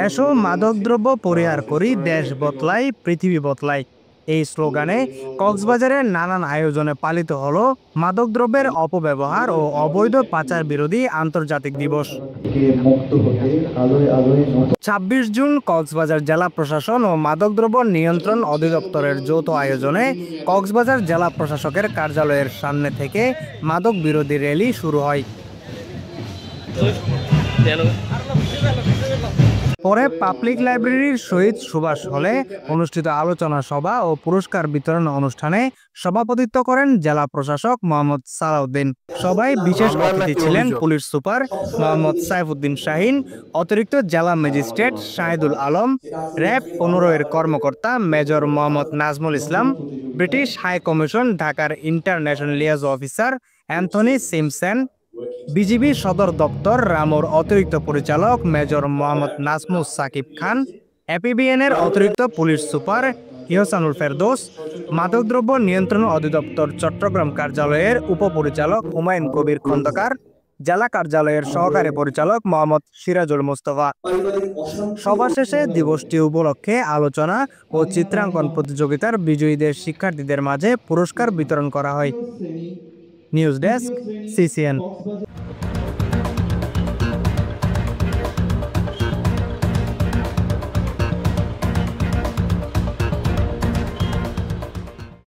এসো মাদকদ্রব্য পরিহার করি, দেশ বদলাই, পৃথিবী বদলাই। এই স্লোগানে কক্সবাজারের নানান আয়োজনে পালিত হলো মাদকদ্রব্যের অপব্যবহার ও অবৈধ পাচার বিরোধী আন্তর্জাতিক দিবস। ২৬ জুন কক্সবাজার জেলা প্রশাসন ও মাদকদ্রব্য নিয়ন্ত্রণ অধিদপ্তরের যৌথ আয়োজনে কক্সবাজার জেলা প্রশাসকের কার্যালয়ের সামনে থেকে মাদক বিরোধী র্যালি শুরু হয়। পরে পাবলিক লাইব্রেরির শহীদ সুভাষ হলে অনুষ্ঠিত আলোচনা সভা ও পুরস্কার বিতরণ অনুষ্ঠানে সভাপতিত্ব করেন জেলা প্রশাসক মোহাম্মদ সালাউদ্দিন। সভায় বিশেষ অতিথি ছিলেন পুলিশ সুপার মোহাম্মদ সাইফুদ্দিন শাহিন, অতিরিক্ত জেলা ম্যাজিস্ট্রেট শাহিদুল আলম, র্যাব 15 এর কর্মকর্তা major Mohammad Nazmul Islam, British high commission ঢাকার international liaison officer Anthony Simpson, BGB সদর দপ্তর রামুর অতিরিক্ত পরিচালক মেজর মোহাম্মদ নাজমুস সাকিব খান, এপিবিএনের অতিরিক্ত পুলিশ সুপার ইহসানুল ফেরদৌস, মাদকদ্রব্য নিয়ন্ত্রণ অধিদপ্তর চট্টগ্রাম কার্যালয়ের উপপরিচালক হুমায়ুন কবির খন্দকার, জেলা কার্যালয়ের সহকারী পরিচালক মোহাম্মদ সিরাজুল মুস্তফা। সভা শেষে দিবসটি উপলক্ষে আলোচনা ও চিত্রাঙ্কন প্রতিযোগিতার বিজয়ীদের শিক্ষার্থীদের মাঝে পুরস্কার বিতরণ করা হয়। News desk, CCN.